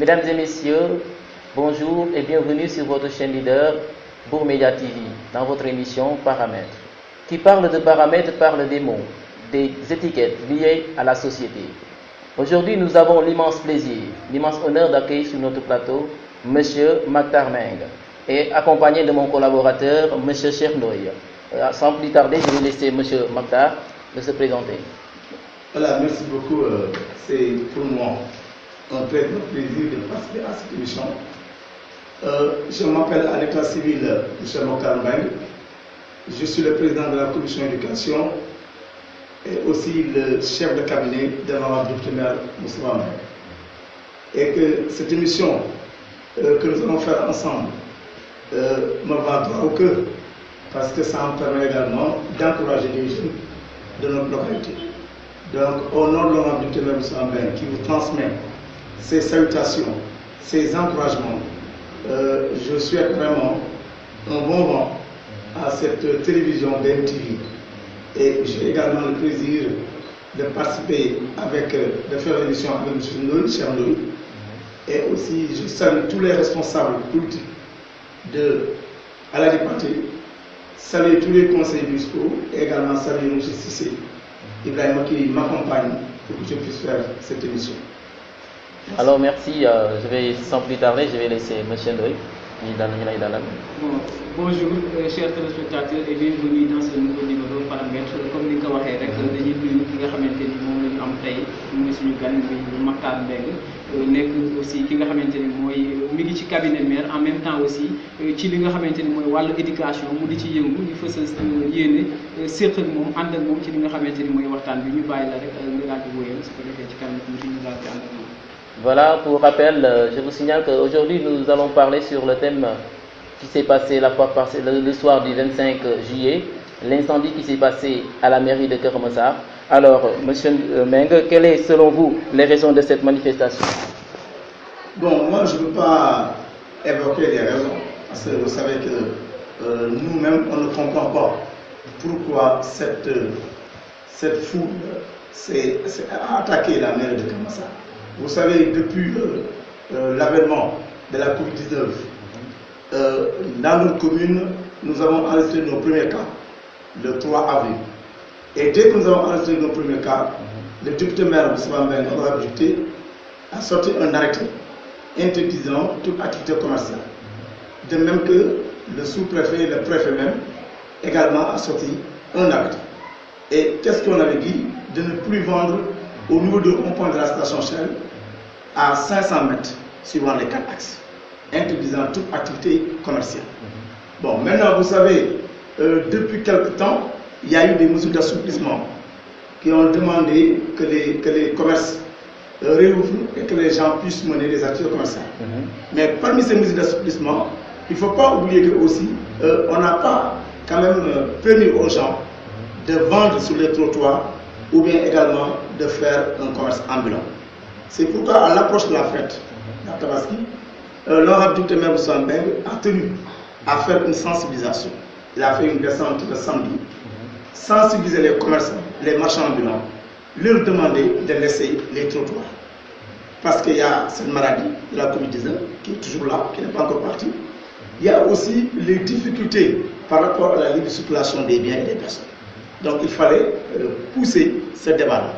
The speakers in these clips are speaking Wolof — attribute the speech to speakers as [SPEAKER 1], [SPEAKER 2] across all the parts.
[SPEAKER 1] Mesdames et messieurs, bonjour et bienvenue sur votre chaîne leader, Bour Media TV, dans votre émission Paramètres. Qui parle de paramètres parle des mots, des étiquettes liées à la société. Aujourd'hui, nous avons l'immense plaisir, l'immense honneur d'accueillir sur notre plateau M. Mactar Mbengue et accompagné de mon collaborateur, M. Cheikh Ndoye. Sans plus tarder, je vais laisser M. Mactar de se présenter.
[SPEAKER 2] Voilà, merci beaucoup. C'est pour moi un très grand plaisir de participer à cette émission. Je m'appelle à l'état civil M. Mactar Mbengue. Je suis le président de la commission éducation et aussi le chef de cabinet de l'honorable député maire Moustapha Mbengue. Et que cette émission que nous allons faire ensemble me va droit au cœur parce que ça me permet également d'encourager les jeunes de notre localité. Donc, au nom de l'honorable député maire Moustapha Mbengue qui vous transmet ses salutations, ses encouragements, je souhaite vraiment un bon vent à cette télévision BMTV. Et j'ai également le plaisir de participer de faire l'émission avec M. Ndoye, Cheikh Ndoye. Et aussi, je salue tous les responsables politiques à la députée, saluer tous les conseillers municipaux et également saluer M. Cissé, Ibrahima qui m'accompagne pour que je puisse faire cette émission.
[SPEAKER 1] Merci. Alors merci, sans plus tarder, je vais laisser M. Ndoye.
[SPEAKER 3] Bonjour chers téléspectateurs et bienvenue dans ce nouveau numéro Paramètres. Comme ni nga ko waxee rek dañuy nuyu ki nga xamante ni moom la ñu am tey muy suñu gan bi Mactar Mbengue nekk aussi ki nga xamante ni mooy mi ngi ci cabinet maire en même temps aussi ci li nga xamante ni mooy wàllu éducation mu di ci yëngu di fës yéene séq ak moom ànd ak moom ci li nga xamante ni mooy waxtaan bi ñu bàyyi la rek nga daal di wóyal su ko defee ci kanam tuuti ñu daal di ànd ak moom.
[SPEAKER 1] Voilà, pour rappel, je vous signale qu'aujourd'hui nous allons parler sur le thème qui s'est passé le soir du 25 juillet, l'incendie qui s'est passé à la mairie de Keur Massar. Alors, M. Mbengue, quelles sont selon vous les raisons de cette manifestation?
[SPEAKER 2] Bon, moi je ne veux pas évoquer les raisons, parce que vous savez que nous-mêmes on ne comprend pas pourquoi cette foule s'est attaquée la mairie de Keur Massar. Vous savez, depuis l'avènement de la Covid-19, dans notre commune, nous avons enregistré nos premiers cas le 3 avril. Et dès que nous avons enregistré nos premiers cas, le député maire Moustapha Mbengue, honorable député, a sorti un arrêté interdisant toute activité commerciale. De même que le sous-préfet et le préfet même également a sorti un arrêté. Et qu'est-ce qu'on avait dit? De ne plus vendre au niveau du rond-point de la station Shell à 500 mètres suivant les 4 axes, interdisant toute activité commerciale. Bon, maintenant vous savez, depuis quelque temps, il y a eu des mesures d'assouplissement qui ont demandé que les commerces réouvrent et que les gens puissent mener des activités commerciales. Mais parmi ces mesures d'assouplissement, il ne faut pas oublier que aussi, on n'a pas quand même permis aux gens de vendre sur les trottoirs ou bien également de faire un commerce ambulant. C'est pourquoi à l'approche de la fête, la Tabaski, l'honorable député maire Moustapha Mbengue a tenu à faire une sensibilisation. Il a fait une descente le samedi, sensibiliser les commerçants, les marchands ambulants, leur demander de laisser les trottoirs. Parce qu'il y a cette maladie de la Covid-19 qui est toujours là, qui n'est pas encore partie. Il y a aussi les difficultés par rapport à la libre circulation des biens et des personnes. Donc il fallait pousser ce débat-là,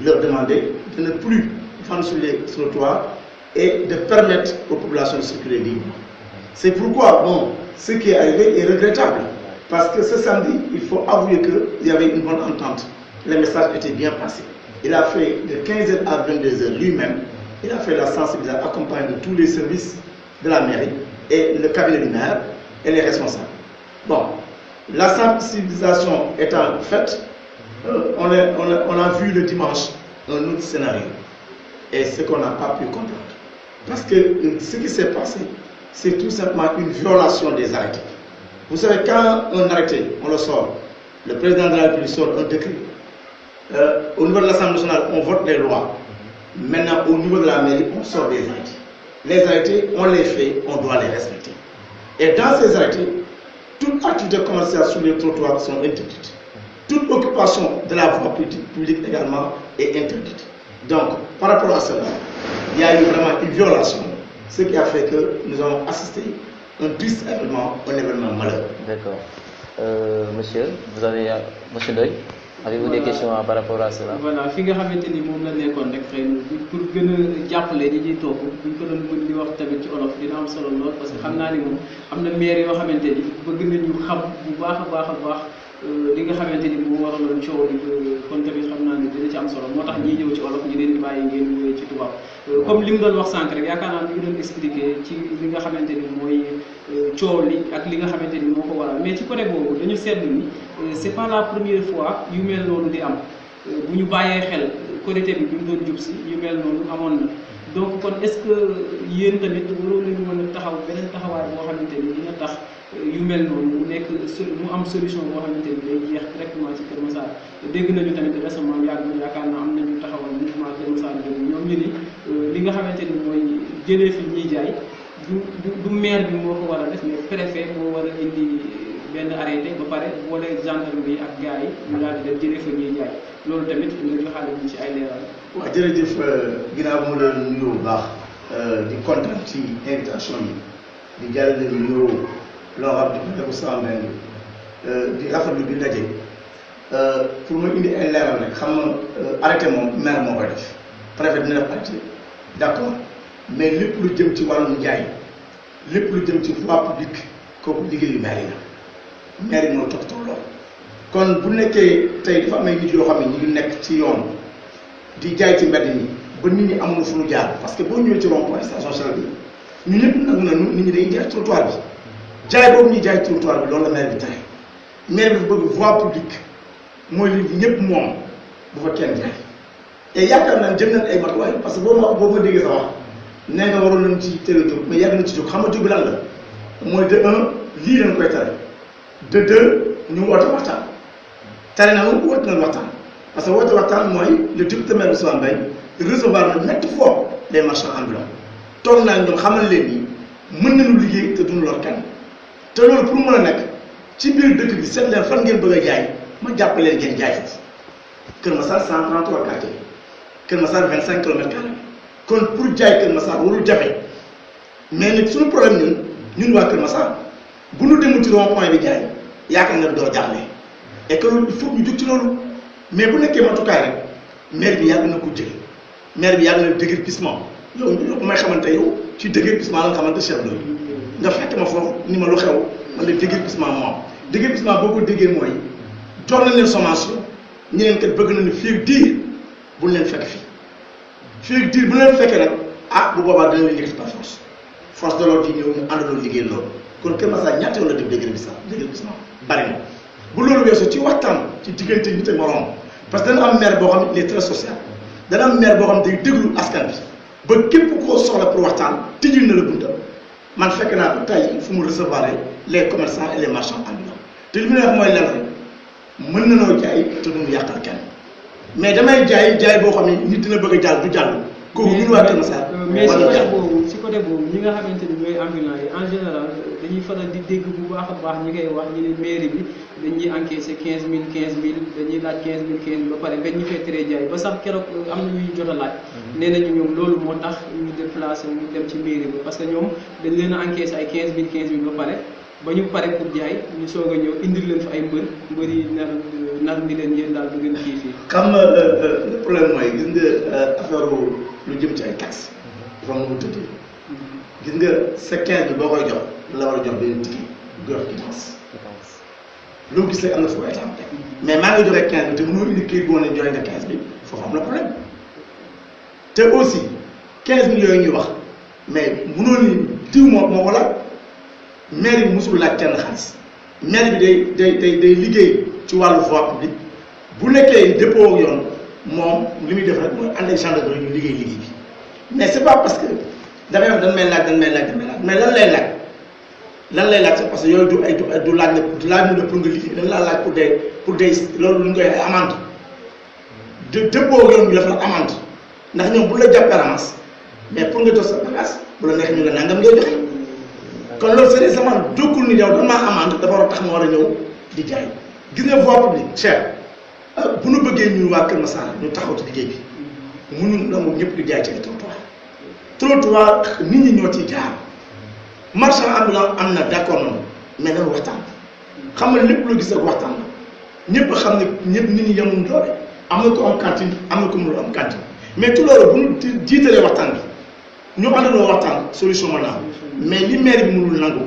[SPEAKER 2] leur demander de ne plus vendre sur les trottoirs et de permettre aux populations de circuler librement. C'est pourquoi, bon, ce qui est arrivé est regrettable, parce que ce samedi, il faut avouer qu'il y avait une bonne entente. Les messages étaient bien passés. Il a fait de 15h à 22h lui-même, il a fait la sensibilisation accompagnée de tous les services de la mairie et le cabinet du maire et les responsables. Bon, la sensibilisation étant faite, on a vu le dimanche un autre scénario. Et ce qu'on n'a pas pu comprendre. Parce que ce qui s'est passé, c'est tout simplement une violation des arrêtés. Vous savez, quand un arrêté, on le sort, le président de la République sort un décret. Au niveau de l'Assemblée nationale, on vote les lois. Maintenant, au niveau de la mairie, on sort des arrêtés. Les arrêtés, on les fait, on doit les respecter. Et dans ces arrêtés, toute activité commerciale sur les trottoirs sont interdites. Toute occupation de la voie publique également est interdite. Donc, par rapport à cela, il y a eu vraiment une violation ce qui a fait que nous avons assisté à un triste événement, un événement malheureux.
[SPEAKER 1] D'accord. Monsieur, vous avez, monsieur Ndoye, avez-vous des questions par rapport à cela?
[SPEAKER 3] Voilà, fi nga xamante ni moom la nekkoon rek xëy na pour gën a jàppale ñi ñuy toog buñ ko doon mën di wax tamit ci olof dina am solo lool parce que xam naa ni moom am na maire yoo xamante ni bëgg nañu xam bu baax a baax li nga xamante ni moo waraloon coow li kon tamit xam naa ni dina ci am solo moo tax ñiy ñëw ci olof ñi leen di bàyyi ngeen ñëwee ci tubaab comme li mu doon wax sànq rek yaakaar naa ni ñu doon expliqué ci li nga xamante ni mooy coow li ak li nga xamante ni moo ko waral mais ci côté boobu dañu seetlu ni c'est pas la première fois yu mel noonu di am bu ñu bàyyee xel Korité bi mu doon jub si yu mel noonu amoon na donc kon est-ce que yéen tamit waroo leen mën a taxaw beneen taxawaay boo xamante ni dina tax yu mel noonu mu nekk mu am solution boo xamante ni day jeex directement ci Kër Massar dégg nañu tamit récemment yàgg na yaakaar naa am nañu taxawal mouvement Kër Massar boobu ñoom ñu ni li nga xamante ni mooy jëlee fi ñiy jaay du maire bi moo ko war a def mais préfet moo war a indi benn arrêté ba pare boole gendarmerie ak gars yi ñu daal di def jëlee fa ñuy jaay loolu tamit nga joxaale ñu ci ay leeral.
[SPEAKER 2] waaw jërëjëf ginnaaw bi ma la nuyoo bu baax di kontaan ci invitation yi di jàllale nuyoo loo xam di ko def sama mbéy di rafetlu di daje pour ma indi ay leeral rek xam nga arrêté moom maire moo koy def préfet dina def arrêté d'accord mais lépp lu jëm ci wàllum njaay lépp lu jëm ci voie publique kooku liggéeyu maire yi la maire yi moo toppatoo lool. kon bu nekkee tey dafa am ay nit yoo xam ne ñu ngi nekk ci yoon di jaay ci mbedd mi ba nit ñi amuñu fu ñu jaar parce que boo ñëwee ci rond point station Shell bi ñu ñëpp nangu nañu nit ñi dañuy jaay trottoir bi jaay boobu ñuy jaay trottoir bi loolu la maire bi tere maire bi dafa bëgg voie publique mooy li ñëpp moom bu fa kenn jaay et yaakaar naa jëm nañ ay matuwaay parce que boo ma déggee sa wax nee nga waroon nañ ci teel a jóg mais yàgg nañ ci jóg xam nga jóg bi lan la mooy de un lii dañ koy tere de deux ñu woote waxtaan tere na lu woote nañ waxtaan parce que woote waxtaan mooy le député maire Ousmane Mbaye recevoir na ñetti fois les marchands ambulants toog naa ñoom xamal leen ni mën nañu liggéey te duñu lor kenn te loolu pour mën a nekk ci biir dëkk bi seet leen fan ngeen bëgg a jaay ma jàppaleen ngeen jaay foofu Kër Massar 133 quartiers Kër Massar 25 kilomètres carrés kon pour jaay Kër Massar warul jafe mais nag suñu problème ñun waa Kër Massar bu ñu demul ci rond point bi jaay yaakaar nga doo jaaxle et que loolu il faut ñu jóg ci loolu mais bu nekkee matukaay rek maire bi yàgg na ko jël maire bi yàgg na déguerpissement yow bu may xamante yow ci déguerpissement la nga xamante chef la nga fekk ma foofu ni ma lu xew man la déguerpissement moom déguerpissement boo ko déggee mooy jox nañ leen sommation ñeneen kat bëgg nañu fii ak diir bu leen fekk fii ak diir bu leen fekkee nag bu boobaa dana leen yëkkati par force de l'ordre yi ñëw ñu àndaloo liggéey loolu kon Kër Massar ñaata yoon la def déguerpissement bari na bu loolu weesoo ci waxtaan ci diggante nit ak moroom parce que dana am maire boo xam ne il est très social dana am maire boo xam ne day déglu askan bi ba képp koo soxla pour waxtaan tijjil na la bunta man fekk naa ko tey fu mu recevoir les commerçants et les marchands ambulants te li mu ne wax mooy lenn rek mën na noo jaay te duñu yàqal kenn mais damay jaay boo xam ne nit dina bëgg a jàll du jàll kooku ñun waa Kër Massar
[SPEAKER 3] mais si côté boobu ñi nga xamante ni ñooy ambulants yi en général dañuy faral di dégg bu baax a baax ñi koy wax ñu ne mairie bi dañuy encaissé 15000 dañuy laaj 15000 ba pare bañ ñu fee tere jaay ba sax keroog am na ñuy jot a laaj nee nañu ñoom loolu moo tax ñu déplacé mu dem ci mairie bi parce que ñoom dañ leen a encaissé ay 15000 ba pare ba ñu pare pour jaay ñu soog a ñëw indil leen fa ay mbër yi nar ni leen yéen daal du ngeen kii fii.
[SPEAKER 2] xam nga le problème mooy gis nga affaire lu jëm ci ay taxes dafa am lu mu tëddee gis nga sa 15 bi boo koy jox la war a jox benn ticket bu jox quittance loo gis rek am na fu koy état mais maa ngi joxe 15 bi te mënoo indi kii boo ne joxe nga 15 bi foofu am na problème te aussi 15 millions yooyu ñuy wax mais mënoo ni diw moo ko laaj maire bi mosul laaj kenn xaalis maire bi day liggéey ci wàllu voie publique bu nekkee dépôt ak yoon moom li muy def rek mooy ànd ak gendarmerie ñu liggéey bi mais c'est pas parce que dafay wax dañ may laaj mais lan lay laaj c'est parce que yooyu du laaj la pour nga liggéey dañ laa laaj pour des loolu lu ñu koy ay amende dépôt ak yoon ñu def la amende ndax ñoom bu la jàppee ramas mais pour nga jox sa bagage bu la neex ñu la nangam ngay joxe kon loolu sérieusement jokkul ni yow dañ maa amende dafa war a tax ma war a ñëw di jaay gis nga voie publique cher bu nu bëggee ñun waa Kër Massar ñu taxaw ci liggéey bi mënuñ nangu ñëpp di jaay ci ay trottoir trottoir nit ñi ñoo ciy jaar marchand ambulant am na d'accord noonu mais nag waxtaan xam nga lépp loo gis ak waxtaan la ñëpp xam ne ñëpp nit ñi yemuñ doole am na ko am cantine am na ko mënul am cantine mais tout loolu bu ñu jiitalee waxtaan bi ñu àndandoo waxtaan solution mën na am mais li maire bi mënul nangu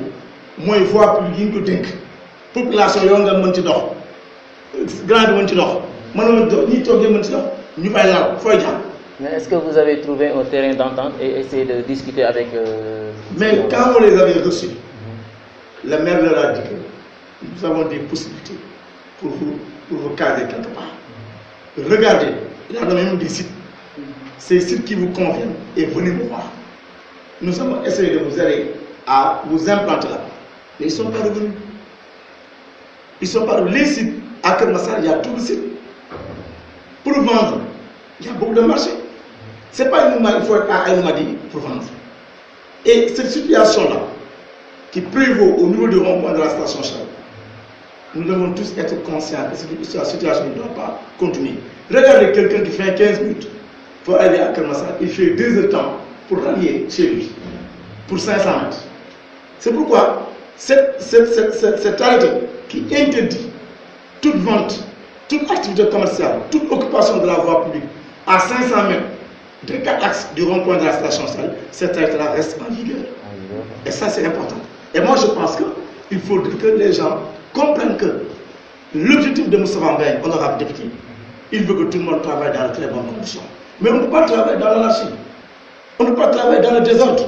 [SPEAKER 2] mooy voie publique yi ñu ko dénk population yoo nga mën ci dox grand bi mën ci dox mënoo dox ñi toogee mën ci dox ñu fay laal fooy jaar.
[SPEAKER 1] Mais est-ce que vous avez trouvé un terrain d'entente et essayé de discuter avec...
[SPEAKER 2] Mais quand on les avait reçus, le maire leur a dit que nous avons des possibilités pour vous caser quelque part. Regardez, il y a même des sites. Ces sites qui vous conviennent et venez me voir. Nous avons essayé de vous aider à vous implanter là. Mais ils ne sont pas revenus. Ils ne sont pas revenus. Les sites, à Kermassar, il y a tout le site. Pour vendre, il y a beaucoup de marchés. Ce n'est pas une il faut être à Aïnoumadi pour vendre. Et cette situation-là, qui prévaut au niveau du rond-point de la station Chal, nous devons tous être conscients que cette situation ne doit pas continuer. Regardez quelqu'un qui fait 15 minutes pour aller à Kermassar, il fait 2 heures de temps pour rallier chez lui, pour 500 mètres. C'est pourquoi cet arrêté qui interdit toute vente, toute activité commerciale, toute occupation de la voie publique à 500 mètres de 4 axes du rond-point de la station Chal, cet arrêté-là reste en vigueur. Et ça, c'est important. Et moi, je pense qu'il faut que les gens comprennent que l'objectif de Moussa Mbengue, honorable député, il veut que tout le monde travaille dans de très bonnes conditions. Mais on ne peut pas travailler dans l'anarchie. On ne peut pas travailler dans le désordre.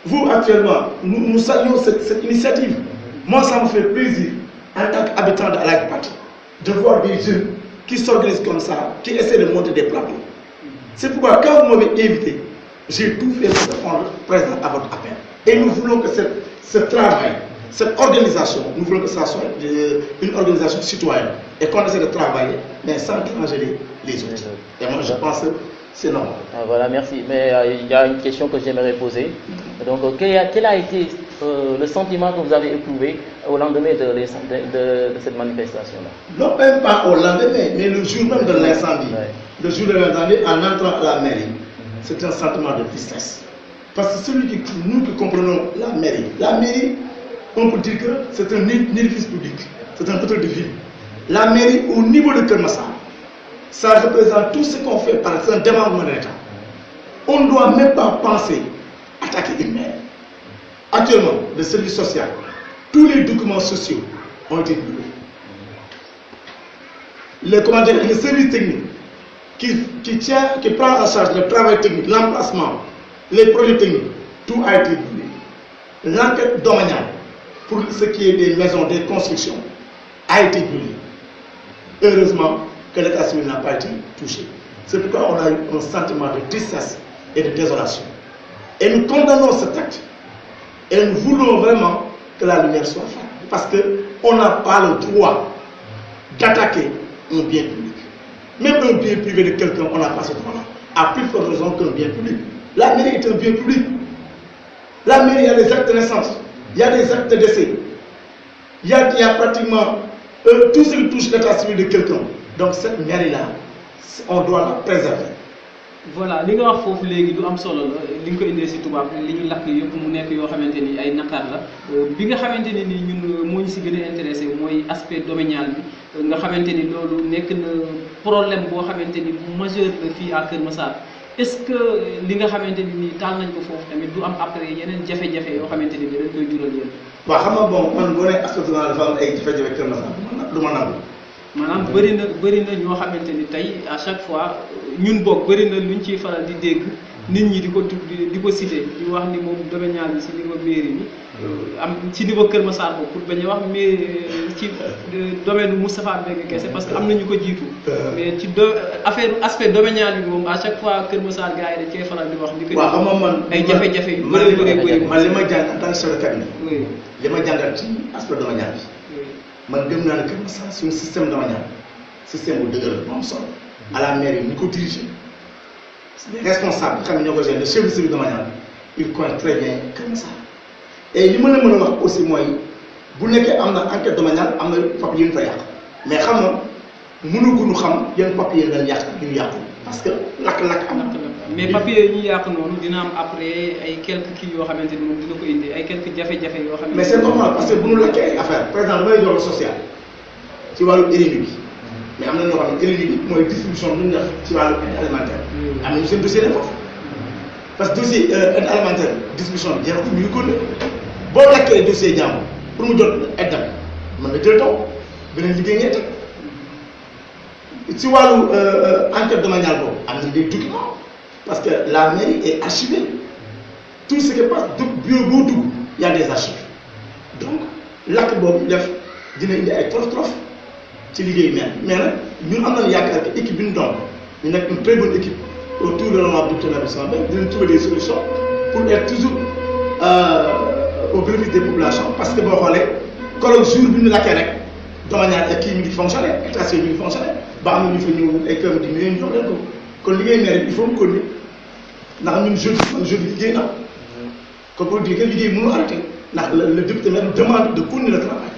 [SPEAKER 2] Vous, actuellement, nous saluons cette initiative. Moi, ça me fait plaisir, en tant qu'habitant de Alakpati, de voir des jeunes qui s'organisent comme ça, qui essaient de monter des plateaux. C'est pourquoi, quand vous m'avez invité, j'ai tout fait pour répondre présent à votre appel. Et nous voulons que ce travail, cette organisation, nous voulons que ça soit une organisation citoyenne et qu'on essaie de travailler, mais sans déranger les autres. Et moi, je pense que c'est normal.
[SPEAKER 1] Ah, voilà, merci. Mais il y a une question que j'aimerais poser. Donc, quel a été le sentiment que vous avez éprouvé au lendemain de cette manifestation-là?
[SPEAKER 2] Non, même pas au lendemain, mais le jour même de l'incendie.
[SPEAKER 1] Ouais.
[SPEAKER 2] Le jour de l'incendie, en entrant à la mairie, c'est un sentiment de tristesse. Parce que nous qui comprenons la mairie, on peut dire que c'est un édifice public, c'est un hôtel de ville. La mairie, au niveau de Kermassar, ça représente tout ce qu'on fait par un démembrement de l'État. On ne doit même pas penser attaquer une mairie. Actuellement, le service social, tous les documents sociaux ont été publiés. Le service technique qui prend en charge le travail technique, l'emplacement, les projets techniques, tout a été publié. L'enquête domaniale pour ce qui est des maisons, des constructions, a été publiée. Heureusement que l'état civil n'a pas été touché. C'est pourquoi on a eu un sentiment de tristesse et de désolation. Et nous condamnons cet acte. Et nous voulons vraiment que la lumière soit faite. Parce qu'on n'a pas le droit d'attaquer un bien public. Même un bien privé de quelqu'un, on n'a pas ce droit-là. À plus forte raison qu'un bien public. La mairie est un bien public. La mairie, il y a des actes de naissance, il y a des actes de décès. Il y a pratiquement tout ce qui touche l'état civil de quelqu'un. Donc cette mairie-là, on doit la préserver.
[SPEAKER 3] Voilà li nga wax foofu léegi du am solo la li nga ko indee si tubaab li ñu lakk yëpp mu nekk yoo xamante ni ay naqar la bi nga xamante ni ñun moo ñu si gën a intéressé mooy aspect domanial bi nga xamante ni loolu nekk na problème boo xamante ni bu majeur la fii à Kër Massar. Est-ce que li nga xamante ni taal nañ ko foofu tamit du am après yeneen jafe-jafe yoo xamante ni dañ koy jural yéen.
[SPEAKER 2] waaw xam nga bon man boo nee aspect domanial dafa am ay jafe-jafe Kër Massar du ma nangu.
[SPEAKER 3] maanaam bëri na ñoo xamante ni tey à chaque fois ñun boog bëri na luñ ciy faral di dégg nit ñi di ko cité di wax ni moom domanial bi si niveau mairie bi am ci niveau Kër Massar boobu pour bañ a wax mais ci domaine Moustapha Mbengue kese parce que am na ñu ko jiitu. mais ci aspect domanial bi moom à chaque fois Kër Massar gars yi dañ koy faral di wax. di ko
[SPEAKER 2] waaw xam man
[SPEAKER 3] ay jafe-jafe yu bëri
[SPEAKER 2] man li ma jàng en tant que chef de cabinet.
[SPEAKER 3] oui
[SPEAKER 2] li ma jàngal ci aspect domanial bi. man gëm naa ne Kër Massar suñu système domanial système bu dëgër bu am solo à la mairie ñu ko diriger les responsables xam ne ñoo ko gérer le chef de service domanial il connaît très bien Kër Massar et li ma la mën a wax aussi mooy bu nekkee am na enquête domaniale am na papier yu ñu fa yàq mais xam nga mënaguñu xam yan papier lañ yàq ak yu ñu yàqu parce que lakk-lakk am.
[SPEAKER 3] mais papier yi ñuy yàq noonu dina am après ay quelques kii yoo xamante ni moom dina ko indi ay quelques jafe-jafe yoo xamante ni.
[SPEAKER 2] mais c'est normal parce que bu ñu lakkee ay affaire par exemple damay jox social ci wàllu RNU bi mais am na ñoo xam ne RNU bi mooy distribution bi ñu def ci wàllu aide alimentaire am nañu seen dossier ne foofu parce que dossier aide alimentaire distribution bi jeexul ñu ngi ko boo lakkee dossier jàmm pour mu jot aide am mën nga jël taw beneen liggéey ngay teg ci wàllu enquête domaniale boobu am nañ des documents parce que la mairie est archivée tout ce qui passe du bureau boo dugg y a des archives donc lakk boobu def dina indi ay trof ci liggéeyu maire mais nag ñun am nañu yaakaar que équipe bi ñu doon ñu nekk une très bonne équipe autour de l'honorable docteur Nabil Sambé dinañ trouver des solutions pour être toujours au bénéfice des populations parce que boo xoolee colloque jour bi ñu lakkee rek domanial ak kii mi ngi fonctionné état civil mi ngi fonctionné ba am na ñu fa ñëw ay kër di ñu jox leen ko kon liggéey maire il faut mu continuer ndax ñun jeudi liggéey na kon pour dire que liggéey mënu arrêté ndax le député maire demande de continuer le travail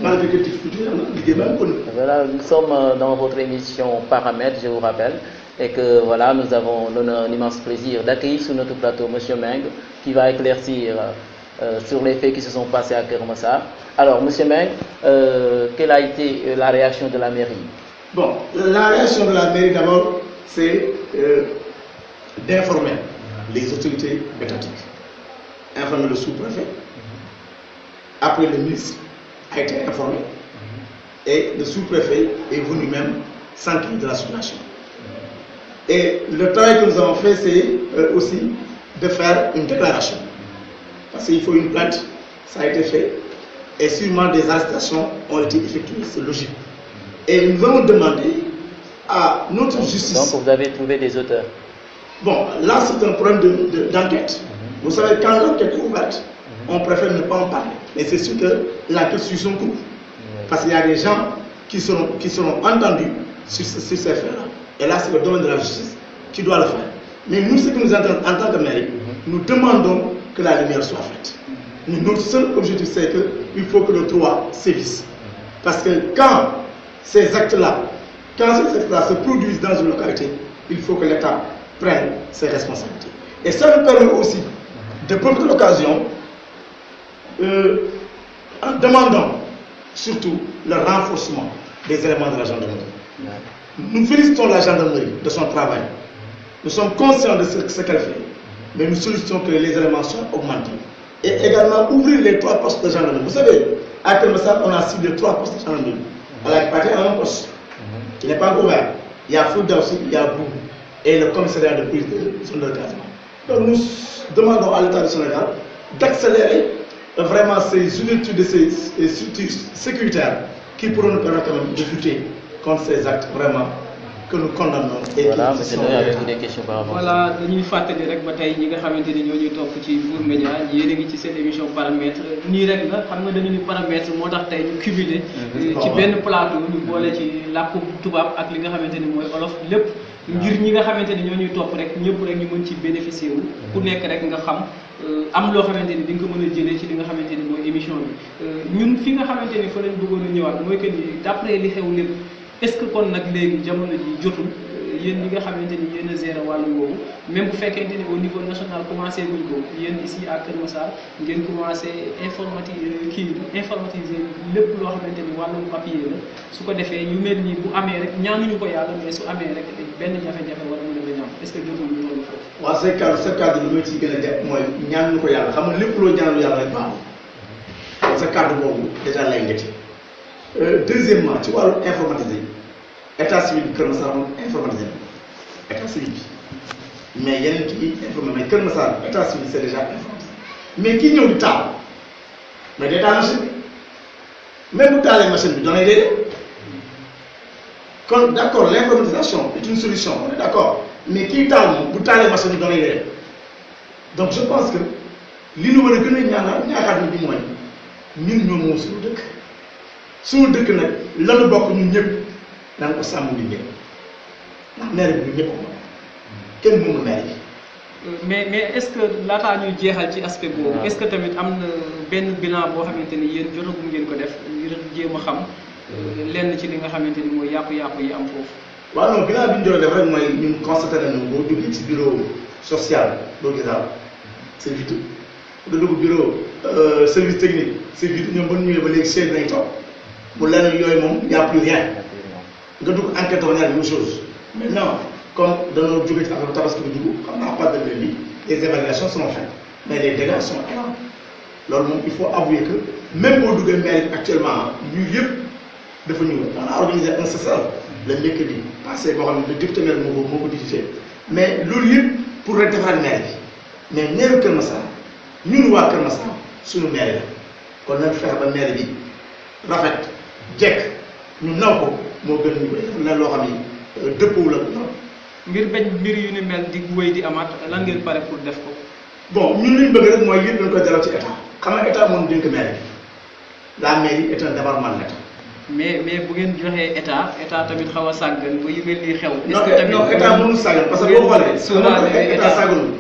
[SPEAKER 2] malgré que difficulté am na liggéey ba mu continuer.
[SPEAKER 1] Voilà, nous sommes dans votre émission Paramètres, je vous rappelle, et que voilà, nous avons un immense plaisir d'accueillir sur notre plateau Monsieur Meng, qui va éclaircir sur les faits qui se sont passés à Keur Massar. Alors, Monsieur Meng, quelle a été la réaction de la mairie?
[SPEAKER 2] Bon, la réaction de la mairie d'abord, c'est d'informer les autorités étatiques, informer le sous-préfet. Après, le ministre a été informé et le sous-préfet est venu même s'enquérir de la situation. Et le travail que nous avons fait, c'est aussi de faire une déclaration. Parce qu'il faut une plainte, ça a été fait, et sûrement des arrestations ont été effectuées, c'est logique. Et nous avons demandé à notre justice...
[SPEAKER 1] Donc vous avez trouvé des auteurs?
[SPEAKER 2] Bon, là c'est un problème d'enquête. Vous savez, quand l'enquête est ouverte, on préfère ne pas en parler. Mais c'est sûr que l'enquête suit son cours. Parce qu'il y a des gens qui seront entendus sur ces faits-là. Et là, c'est le domaine de la justice qui doit le faire. Mais nous, ce que nous entendons en tant que mairie, nous demandons que la lumière soit faite. Notre seul objectif, c'est qu'il faut que le droit sévisse. Parce que quand ces actes-là se produisent dans une localité, il faut que l'État prenne ses responsabilités. Et ça nous permet aussi de prendre l'occasion, en demandant surtout le renforcement des éléments de la gendarmerie. Nous félicitons la gendarmerie de son travail. Nous sommes conscients de ce qu'elle fait, mais nous sollicitons que les éléments soient augmentés. Et également ouvrir les 3 postes de gendarmerie. Vous savez, à Keur Massar, on a ciblé 3 postes de gendarmerie. À la partie à un poste qui n'est pas ouvert. Il y a Fouda aussi, il y a Bou et le commissariat de police de zone de recasement. Donc nous demandons à l'État du Sénégal d'accélérer vraiment ces ouvertures de ces structures sécuritaires qui pourront nous permettre de lutter contre ces actes vraiment que nous condamnons. Et
[SPEAKER 1] voilà, monsieur Ndoye, avez-vous des questions par rapport à ça?
[SPEAKER 3] Voilà, dañuy fàttali rek ba tey ñi nga xamante ni ñoo ñuy topp ci Mbour Média yéen a ngi ci seen émission paramètre nii rek la xam nga dañu ni paramètre moo tax tey ñu cumulé ci benn plateau ñu boole ci làkku tubaab ak li nga xamante ni mooy olof lépp ngir ñi nga xamante ni ñoo ñuy topp rek ñëpp rek ñu mën ci bénéficier wu ku nekk rek nga xam am loo xamante ni di nga ko mën a jëlee ci li nga xamante ni mooy émission bi ñun fi nga xamante ni fa lañ bëggoon a ñëwaat mooy que ni d'après li xew lépp est-ce que kon nag léegi jamono ji jotul yéen ñi nga xamante ni yéen a gérer wàllu woowu même bu fekkente ni au niveau national commencé guñ ko yéen ici à Keur Massar ngeen commencé informatiser lépp loo xamante ni wàllum papier la su ko defee yu mel nii bu amee rek ñaanuñu ko yàlla mais su amee rek benn jafe-jafe war a mën a bañ am est-ce que jotul ñu loolu foofu.
[SPEAKER 2] waaw ce cadre lu ma ciy gën a jàpp mooy ñaanuñu ko yàlla xam nga lépp loo ñaanul yàlla rek baaxul sa cadre boobu déjà lay ngëti. Deuxièmement ci wàllu informatisé état civil bi Keur Massar moom informatisé état civil bi mais yeneen kii informé mais Keur Massar état civil c'est déjà informatisé mais kii ñëw di taal mais day taal machine bi même bu taalee machine bi doonay dee kon d'accord l'informatisation est une solution on est d'accord mais kii taal moom bu taalee machine bi doonay dee donc je pense que li ñu war a gën a ñaaxaat ni bi mooy ñun ñoo moom suñu dëkk suñu dëkk nag lanu bokk ñun ñëpp daan ko sàmm ñun ñëpp ndax maire bi ñun ñëpp ko kenn moomu maire bi.
[SPEAKER 3] mais est-ce que laataa ñuy jeexal ci aspect boobu. est-ce que tamit am na benn bilan boo xamante ni yéen jotagu ngeen ko def ngir jéem a xam lenn ci li nga xamante ni mooy yàqu-yàqu yi am foofu.
[SPEAKER 2] waaw non bilan bi ñu doon def rek mooy ñun constaté nañu boo duggee ci bureau social doo gis daal c'est vide nga dugg bureau service technique c'est vide ñoom ba ñu ñëwee ba léegi chaise nañ toog bu leneen yooyu moom y a plus rien nga dugg enquête douanière même chose maintenant comme dañoo jóge ci affaire tabaski bi dugg xam naa pas de lundi les évaluations sont faites mais les dégâts sont énormes loolu moom il faut avouer que même boo duggee mairie actuellement ñu yëpp dafa ñëw on a organisé un CCL le mercredi passé boo xam ne le député maire moo ko dirigé mais loolu yëpp pour rek defaraat maire bi mais maire Kër Massar ñun waa Kër Massar suñu maire la kon nag fexe ba maire bi rafet jekk ñu naw ko moo gën ñu koy def lan loo xam ni dëppoo la ñoom.
[SPEAKER 3] ngir bañ mbir yu ni mel di wéy di amaat lan ngeen pare pour def ko.
[SPEAKER 2] bon ñun li ñu bëgg rek mooy yëpp dañ koy dalal ci état xam nga état moom dénk maire bi la mairie est un département de l'état.
[SPEAKER 3] mais bu ngeen joxee état tamit xaw a sàggan ba yu mel ni xew.
[SPEAKER 2] est-ce que tamit non état mënul sàggan parce que boo xoolee.
[SPEAKER 3] sóoraale
[SPEAKER 2] état sàgganul.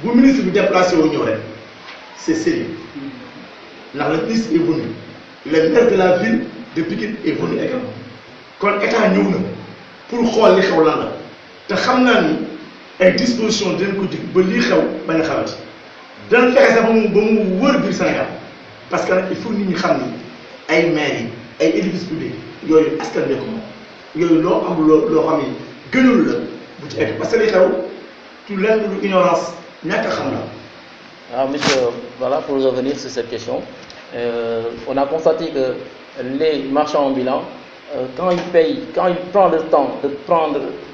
[SPEAKER 2] bu ministre bi déplacé wu ñëw rek c'est sérieux ndax le ministre est venu le maire de la ville de Pikine est venu également kon état ñëw na pour xool li xew lan la te xam naa ni ay dispositions dinañ ko dig ba lii xew bañ a xawati dinañ fexe sax ba mu wër biir Sénégal parce que nag il faut nit ñi xam ni ay maires yi ay édifices publics yooyu askan bi ko moom yooyu loo am loo xam ni gënul la bu ci egg parce que li xew tu lenn lu ignorance ñàkk a xam la.
[SPEAKER 1] Alors, monsieur, voilà, pour revenir sur cette question, on a constaté que les marchands ambulants, quand ils prennent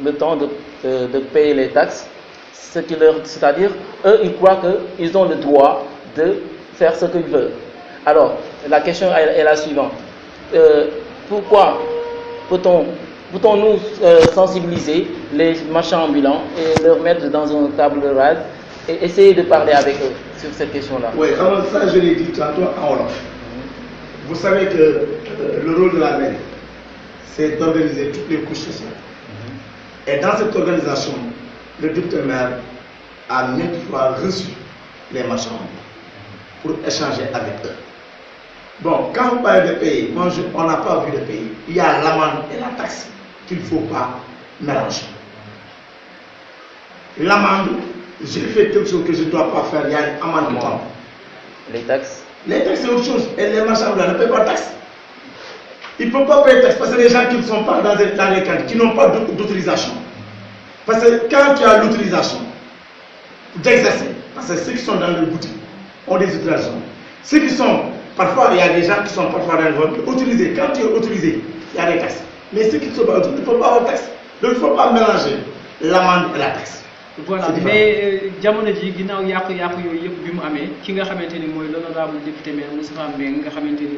[SPEAKER 1] le temps de payer les taxes, c'est-à-dire, eux, ils croient qu'ils ont le droit de faire ce qu'ils veulent. Alors, la question est la suivante. Pourquoi peut-on nous sensibiliser les marchands ambulants et leur mettre dans un table rase et essayer de parler avec eux sur cette question-là?
[SPEAKER 2] Oui, alors ça, je l'ai dit tantôt en Wolof. Vous savez que le rôle de la mairie, c'est d'organiser toutes les couches sociales. Et dans cette organisation, le député maire a maintes fois reçu les marchands pour échanger avec eux. Bon, quand vous parlez de payer, on n'a pas vu de payer. Il y a l'amende et la taxe qu'il ne faut pas mélanger. L'amende, j'ai fait quelque chose que je ne dois pas faire, il y a une amende de temps.
[SPEAKER 1] Les taxes? Les
[SPEAKER 2] taxes, c'est autre chose. Et les marchands ne paient pas de taxes. Ils ne peuvent pas payer de taxes parce que les gens qui ne sont pas dans les cadres, qui n'ont pas d'autorisation. Parce que quand tu as l'autorisation d'exercer, parce que ceux qui sont dans le boutique ont des autorisations. Ceux qui sont, parfois, il y a des gens qui sont parfois dans le vote autorisés. Quand tu es autorisé, il y a des taxes. Mais ceux qui ne sont pas autorisés, il ne faut pas avoir de taxes. Donc il ne faut pas mélanger l'amende et la taxe.
[SPEAKER 3] Voilà, mais jamono ji ginnaaw yàqu-yàqu yooyu yëpp bi mu amee ki nga xamante ni mooy l'honorable député maire Moustapha Mbengue nga xamante ni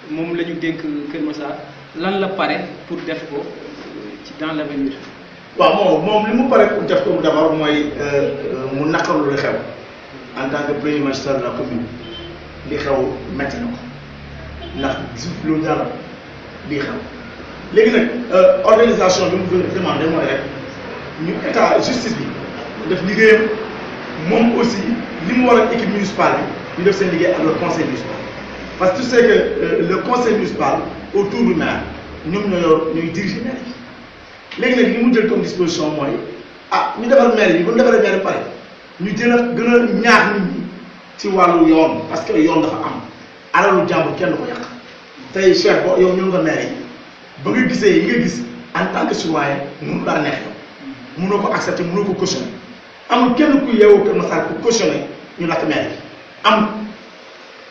[SPEAKER 3] moom la ñu dénk Kër Massar lan la pare pour def ko ci dans l'avenir.
[SPEAKER 2] waaw moom li mu pare pour def ko d'abord mooy mu naqarlu li xew en tant que premier magistrat de la commune li xew metti na ko ndax gisul lu dara lii xew léegi nag organisation bi mu demandé mooy rek ñu état justice bi def liggéeyam moom aussi li mu war a équipe municipale bi ñu def seen liggéey ak le conseil municipal parce que tu sais que le conseil municipal autour du maire ñoom ñooy diriger maire yi léegi nag li mu jël comme disposition mooy ñu defar maire yi bu ñu defaree maire pare ñu gën a ñaax nit ñi ci wàllu yoon parce que yoon dafa am alalu jàmbur kenn du ko yàq tey Cheikh bo yow ñëw nga maire yi ba nga gisee yi nga gis en tant que citoyen mënu laa neex yow mënoo ko accepter mënoo ko cautionner amul kenn ku yeewoo Kër Massar ku cautionner ñu lakk maire yi amul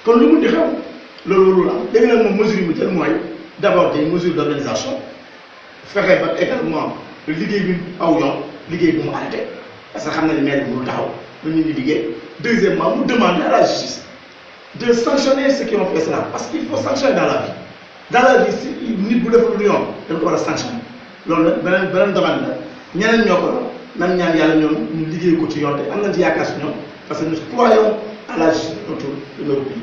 [SPEAKER 2] kon lu mu di xew loolu la léegi nag moom mesure yi mu jël mooy d'abord des mesures d'organisation fexe ba également liggéey bi aw yoon liggéey bi mu arrêté parce que xam na ne maire bi mënul taxaw lu ñu di liggéey deuxièmement mu demander à la justice de sanctionner ceux qui ont fait cela parce qu'il faut sanctionner dans la vie si nit bu deful lu yoon dañ ko war a sanctionner loolu nag beneen domaine la ñeneen ñoo ko nan ñaan yàlla ñoom ñu liggéey ko ci yoon te am nañ ci yaakaar si ñoom parce que nous croyons à la justice autour de notre pays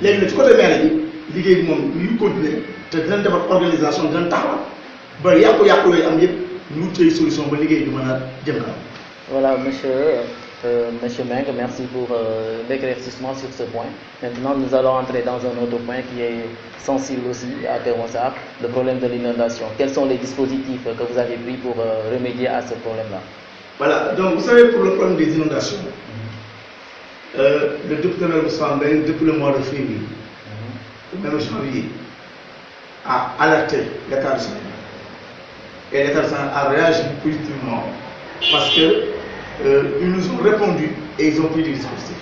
[SPEAKER 2] léegi nag ci côté maire yi liggéey bi moom ñu continuer te dinañ defar organisation dinañ taxawal ba yàqu-yàqu yooyu am yëpp ñu wutee solution ba liggéey bi mën a jëm kanam.
[SPEAKER 1] Voilà, monsieur, Monsieur Meng, merci pour l'éclaircissement sur ce point. Maintenant, nous allons entrer dans un autre point qui est sensible aussi à Kermassar, le problème de l'inondation. Quels sont les dispositifs que vous avez pris pour remédier à ce problème-là?
[SPEAKER 2] Voilà, donc vous savez, pour le problème des inondations, le docteur Moussa Meng, depuis le mois de février, ou même janvier, a alerté l'État du Sénégal. Et l'État du Sénégal a réagi positivement parce que ils nous ont répondu et ils ont pris des dispositifs.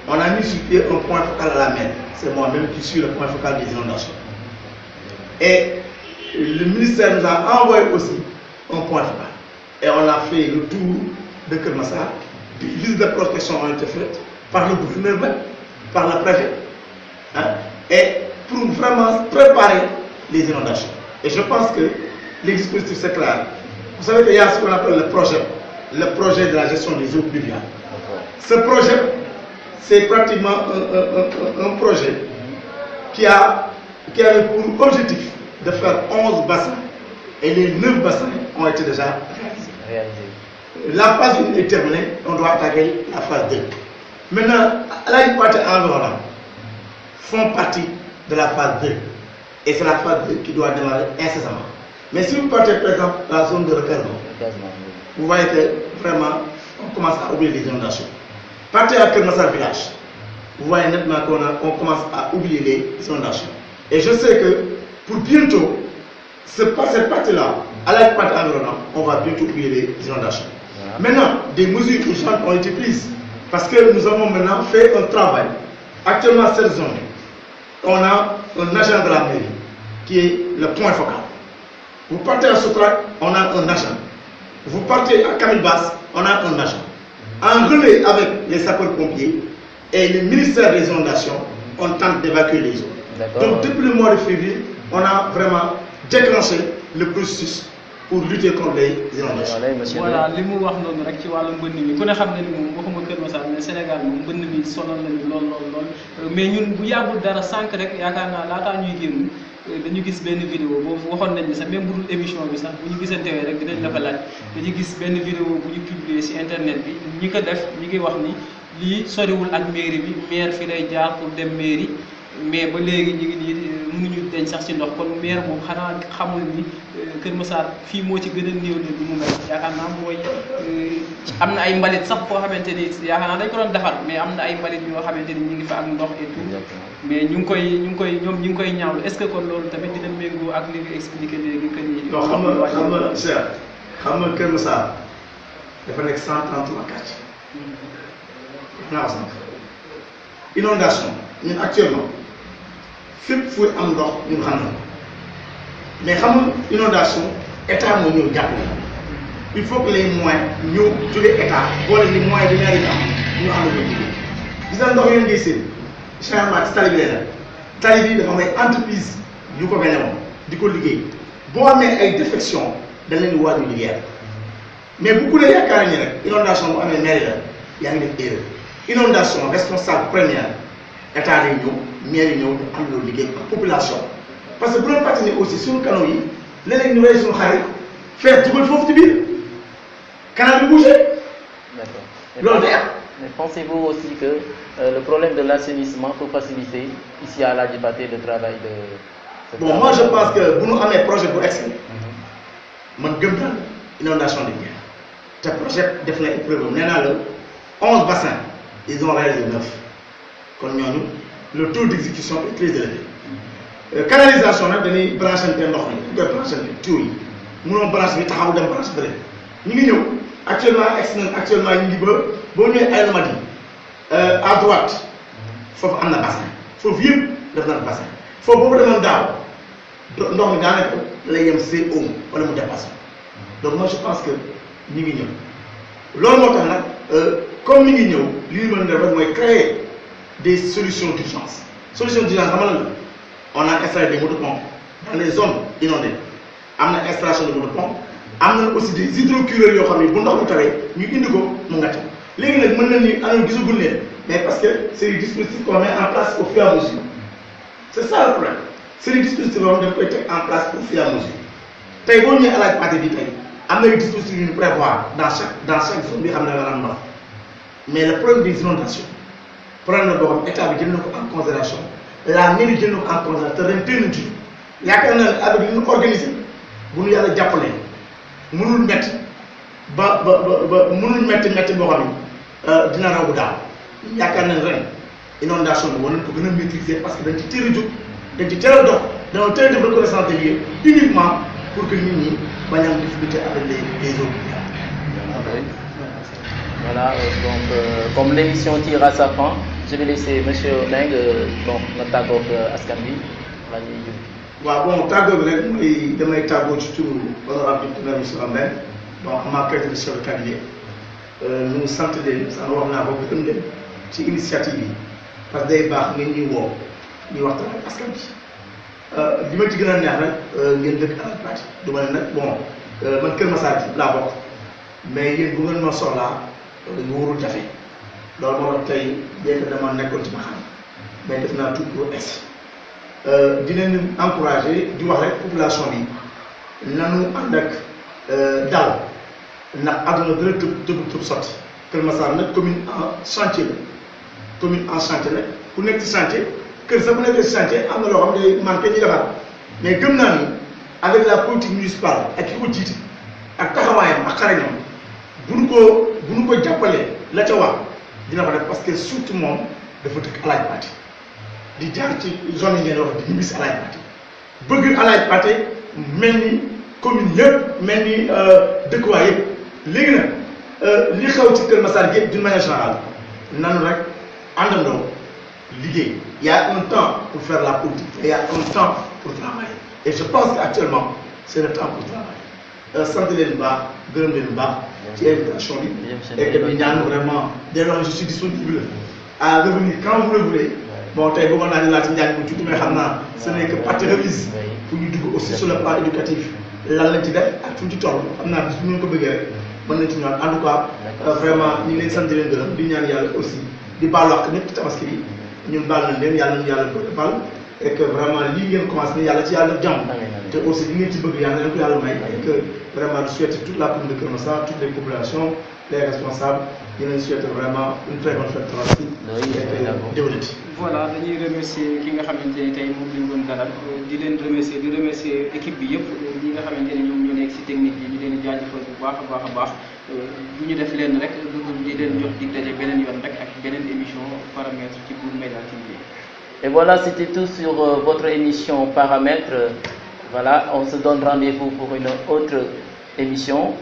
[SPEAKER 2] On a mis sur pied un point focal à la mer. C'est moi-même qui suis le point focal des inondations. Et le ministère nous a envoyé aussi un point focal. Et on a fait le tour de Kermassar. Des visites de prospection ont été faites par le gouverneur même, par le préfet. Et pour vraiment préparer les inondations. Et je pense que les dispositifs, c'est clair. Vous savez qu'il y a ce qu'on appelle le projet de la gestion des eaux pluviales. Ce projet, c'est pratiquement un projet qui avait pour objectif de faire 11 bassins. Et les 9 bassins ont été déjà réalisés. La phase 1 est terminée, on doit attaquer la phase 2. Maintenant, là, les parties environnantes font partie de la phase 2. Et c'est la phase 2 qui doit démarrer incessamment. Mais si vous partez par exemple dans la zone de recasement, vous voyez que vraiment on commence à oublier les inondations. Partez à Kermassar village, vous voyez nettement qu'on commence à oublier les inondations. Et je sais que pour bientôt, cette partie-là, à la partie environnante, on va bientôt oublier les inondations. Maintenant, des mesures urgentes ont été prises parce que nous avons maintenant fait un travail. Actuellement, cette zone, on a un agent de la mairie qui est le point focal. Vous partez à Sotrac, on a un agent. Vous partez à Kamilbas, on a un agent. En relais avec les sapeurs-pompiers et le ministère des inondations, on tente d'évacuer les eaux. Donc depuis le mois de février, on a vraiment déclenché le processus pour lutter contre les inondations.
[SPEAKER 3] Voilà li mu wax noonu rek ci wàllu mbënn mi ku ne xam ne ni moom waxuma Kër Massar mais Sénégal moom mbënn mi sonal nañu lool mais ñun bu yàggul dara sànq rek yaakaar naa laataa ñuy génn dañu gis benn vidéo boobu waxoon nañ ni sax même bu dul émission bi sax bu ñu gisantewee rek dinañ la ko laaj dañu gis benn vidéo bu ñu publier ci internet bi ñi ko def ñi ngi wax ni lii soriwul ak mairie bi maire fi lay jaar pour dem mairie mais ba léegi ñu ngi nii mënuñu denc sax ci ndox kon maire moom xanaa xamul ni Kër Massar fii moo ci gën a néew ne bi mu mel yaakaar naa mooy am na ay mbalit sax foo xamante ni yaakaar naa dañ ko doon defar mais am na ay mbalit yoo xamante ni ñu ngi fa ak ndox et tout mais ñu ngi koy ñaawlu est-ce que kon loolu tamit dina méngoo ak li nga expliqué léegi que ni.
[SPEAKER 2] non xam nga Cheikh xam nga Kër Massar dafa nekk 133 quartiers. naa ko sant inondation ñun actuellement fépp fuy am ndox ñun xam na mais xam nga inondation état moo ñëw jàppale il faut que les moyens ñëw jóge état boole les moyens de mairie ñu am lu liggéey gis nga ndox yéen ngay seen changement ci tali bi la tali bi dafa am ay entreprise yu ko gagné woon di ko liggéey boo amee ay défection dañ leen di waaj ñu liggéeyal mais bu ku ne yaakaar ni rek inondation bu amee mairie la yaa ngi def erreur inondation responsable première état day ñëw mairie ñëw ñu am loolu liggéey ak population parce que bu doon fàttali aussi suñu canaux yi léeg-léeg ñu rey suñu xarit faire dugal foofu ci biir canal bi bougé. Loolu day am.
[SPEAKER 1] Mais pensez-vous aussi que le problème de l'assainissement peut faciliter ici à la Djipaté le travail de.
[SPEAKER 2] Bon, moi je pense que bu ñu amee projet bu excellent man gëm naa inondation de biir te projet def na épreuve nee naa la 11 bassins ils ont réalisé 9 kon ñooñu le taux d'exécution est très élevé. Canalisation nag dañuy branchante ndox mi dañ koy branchante tuyau yi mënoo branche bi taxaw dem branche bële ñu ngi ñëw actuellement ñu ngi ba boo ñëwee ay nomades yi à droite foofu am na bassin foofu yëpp def na bassin foofu boobu demoon daaw ndox mi daanaka lay yem see oom wala mu dépassé donc moi je pense que ñu ngi ñëw loolu moo tax nag comme ñu ngi ñëw li ñu mën a def rek mooy créer des solutions d'urgence solution d'urgence xam nga lan la on a installé des motopompes dans les zones inondées am na installation de motopompes am na aussi des hydrocureurs yoo xam ne bu ndox mi tawee ñu indi ko mu ngàcc léegi nag mën na ni anam gisagul leen mais parce que c'est des dispositifs qu'on met en place au fur et à mesure c'est ça le problème c'est des dispositifs yoo xam ne dañ koy teg en place au fur et à mesure tey boo ñëwee à la partie bi tey am na ay dispositifs yu ñu prévoir dans chaque zone bi xam ne dana am ndox mais le problème des inondations problème la boo xam état bi jël na ko en considération la mairie jël na ko en considération te ren teel nañ ci yaakaar naa ne avec li ñu organisé bu ñu yàlla jàppalee mënul métti ba mënul métti boo xam ne dina raw bu daaw yaakaar nañ ren inondation bi war nañ ko gën a maîtriser parce que dañ ci teel a jóg dañ ci teel a dox dañoo teel a def reconnaissance des lieux uniquement pour que nit ñi bañ a am difficulté avec les eaux.
[SPEAKER 1] Voilà, donc comme l'émission tire à sa fin, je vais laisser monsieur Meng donc nga tàggoog askan bi la ñuy jub.
[SPEAKER 2] waaw bon tàggoo bi rek mooy damay tàggoo ci turu honorable député monsieur Meng bon en ma qualité de chef de cabinet ñu sant leen sax wax naa ko gërëm leen ci initiative yi parce que day baax ngeen ñuy woo ñuy waxtaan ak askan bi li ma ci gën a neex nag ngeen dëkk Alaaji Pathé du ma ne nag bon man Kër Massar ci laa bokk mais yéen bu ngeen ma soxlaa ñu warul jafe loolu moo tax tey bien que dama nekkoon ci ma xam mais def naa tout pour es dinañu encouragé di wax rek population bi nanu ànd ak dal ndax àdduna dina tëb sotti Kër Massar nag commune en chantier la commune en chantier la ku nekk ci chantier kër sax bu nekkee ci chantier am na loo xam ne manqué ñuy defar mais gëm naa ni avec la politique municipale ak ki ko jiite ak taxawaayam ak xarañam bu ñu ko jàppalee la ca wax dina ko def parce que surtout moom dafa dëkk Alaaji Pathé di jaar ci zone yi ngeen wax di ñibbisi Alaaji Pathé bëgg Alaaji Pathé mel ni commune yëpp mel ni dëkkuwaay yëpp léegi nag li xew ci Kër Massar gépp d'une manière générale nanu rek àndandoo liggéey il y a un temps pour faire la politique il y a un temps pour travailler et je pense qu'actuellement c'est le temps pour travailler sant leen bu baax gërëm leen bu baax ci invitation bi et que di ñaan vraiment dès lors je suis disponible à revenir quand vous le voulez bon tey bëggoon naa ne laa ci njàng bu tuuti mais xam naa ce n'est que partie remise pour ñu dugg aussi sur le plan éducatif lan lañ ci def ak fu ñu ci toll xam naa bis bu ñu ko bëggee rek mën nañ ci ñëwaat en tout cas vraiment ñu ngi leen sant di leen gërëm di ñaan yàlla aussi di baalu ak ñëpp ci tabaski bi ñun baal nañ leen yàlla nañu yàlla ko defal et que vraiment lii ngeen commencé ni yàlla ci yàlla def jàmm te aussi li ngeen ci bëgg yàlla nañ ko yàlla may et que vraiment di souhaiter toute la commune de Kër Massar toutes les populations les responsables ñu leen souhaiter vraiment une très bonne fête tabaski et déwénati.
[SPEAKER 3] voilà dañuy remercier ki nga xamante ni tey moom lañ doon dalal di leen remercier di remercier équipe bi yëpp ñi nga xamante ne ñoom ñoo nekk si technique yi ñu leen di jaajëfal bu baax a baax bu ñu def leen rek di leen jox dig daje beneen yoon rek ak beneen émission Paramètres ci Bour Média TV.
[SPEAKER 1] Et voilà, c'était tout sur votre émission Paramètres. Voilà, on se donne rendez-vous pour une autre émission.